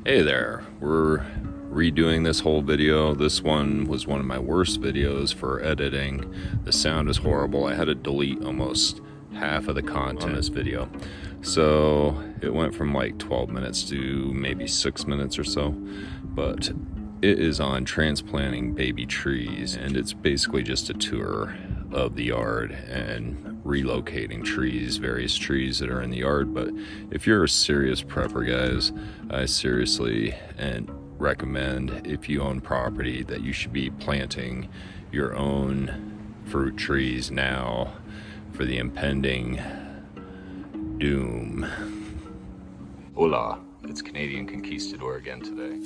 Hey there, we're redoing this whole video. This one was one of my worst videos for editing. The sound is horrible. I had to delete almost half of the content on this video. So it went from like 12 minutes to maybe 6 minutes or so. But it is on transplanting baby trees, and it's basically just a tour of the yard and relocating trees, various trees that are in the yard. But if you're a serious prepper, guys, I seriously recommend, if you own property, that you should be planting your own fruit trees now for the impending doom. Hola, it's Canadian Conquistador again today.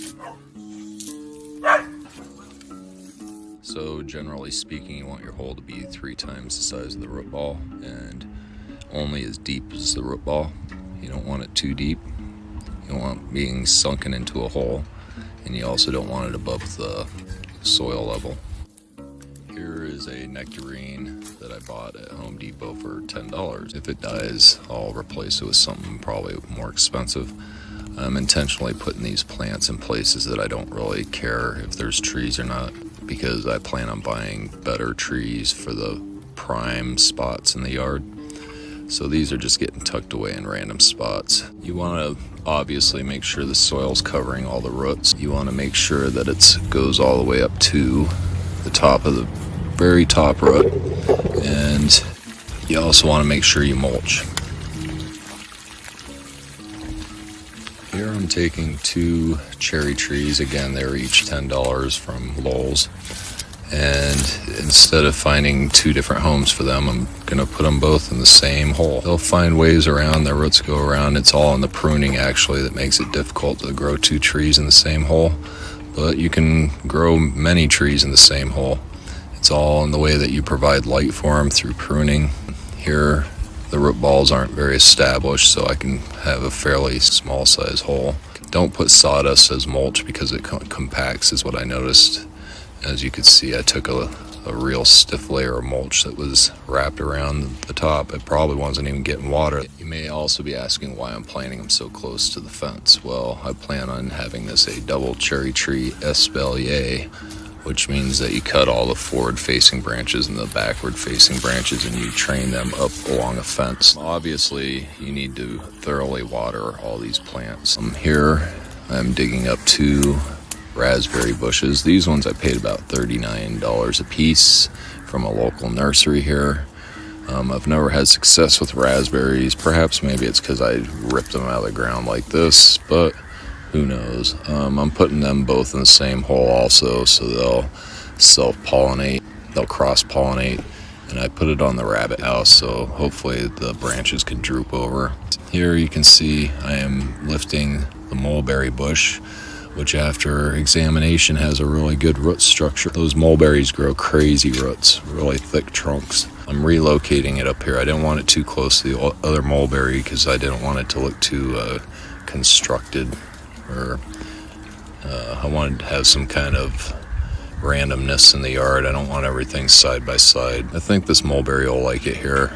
So generally speaking, you want your hole to be 3 times the size of the root ball and only as deep as the root ball. You don't want it too deep. You don't want it being sunken into a hole, and you also don't want it above the soil level. Here is a nectarine that I bought at Home Depot for $10. If it dies, I'll replace it with something probably more expensive. I'm intentionally putting these plants in places that I don't really care if there's trees or not, because I plan on buying better trees for the prime spots in the yard. So these are just getting tucked away in random spots. You want to obviously make sure the soil's covering all the roots. You want to make sure that it goes all the way up to the top of the very top root. And you also want to make sure you mulch. Here I'm taking 2 cherry trees. Again, they're each $10 from Lowe's. And instead of finding 2 different homes for them, I'm gonna put them both in the same hole. They'll find ways around, their roots go around. It's all in the pruning actually that makes it difficult to grow 2 trees in the same hole. But you can grow many trees in the same hole. It's all in the way that you provide light for them through pruning. Here, the root balls aren't very established, so I can have a fairly small size hole. Don't put sawdust as mulch because it compacts, is what I noticed. As you can see, I took a real stiff layer of mulch that was wrapped around the top. It probably wasn't even getting water. You may also be asking why I'm planting them so close to the fence. Well, I plan on having this a double cherry tree espalier, which means that you cut all the forward-facing branches and the backward-facing branches and you train them up along a fence. Obviously, you need to thoroughly water all these plants. Here, I'm digging up 2 raspberry bushes. These ones I paid about $39 a piece from a local nursery here. I've never had success with raspberries. Perhaps maybe it's because I ripped them out of the ground like this, but who knows. I'm putting them both in the same hole also, so they'll self-pollinate, they'll cross-pollinate, and I put it on the rabbit house, so hopefully the branches can droop over. Here you can see I am lifting the mulberry bush, which after examination has a really good root structure. Those mulberries grow crazy roots, really thick trunks. I'm relocating it up here. I didn't want it too close to the other mulberry because I didn't want it to look too constructed, or I wanted to have some kind of randomness in the yard. I don't want everything side by side. I think this mulberry will like it here.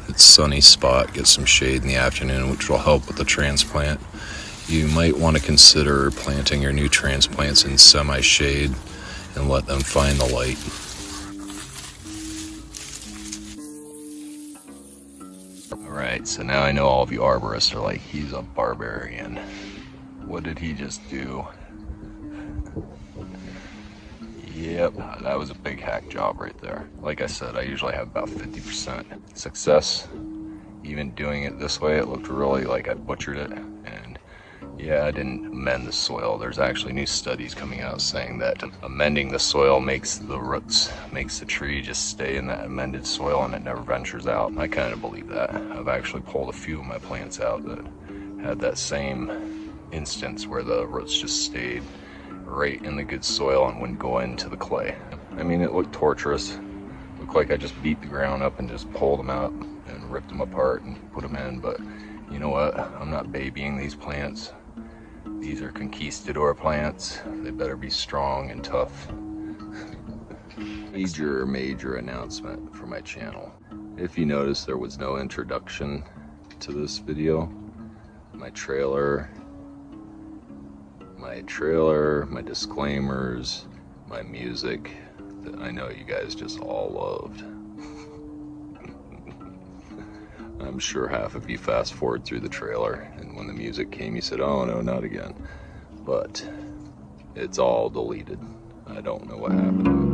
It's a sunny spot, get some shade in the afternoon, which will help with the transplant. You might want to consider planting your new transplants in semi-shade and let them find the light. Alright, so now I know all of you arborists are like, he's a barbarian. What did he just do? Yep, that was a big hack job right there. Like I said, I usually have about 50% success. Even doing it this way, it looked really like I butchered it. And yeah, I didn't amend the soil. There's actually new studies coming out saying that amending the soil makes the roots, makes the tree just stay in that amended soil and it never ventures out. I kind of believe that. I've actually pulled a few of my plants out that had that same instance where the roots just stayed right in the good soil and wouldn't go into the clay. I mean, it looked torturous. It looked like I just beat the ground up and just pulled them out and ripped them apart and put them in, but you know what? I'm not babying these plants. These are conquistador plants. They better be strong and tough. Major announcement for my channel. If you notice, there was no introduction to this video. My trailer, my trailer, my disclaimers, my music that I know you guys just all loved. I'm sure half of you fast forward through the trailer, and when the music came you said, oh no, not again. But it's all deleted. I don't know what happened.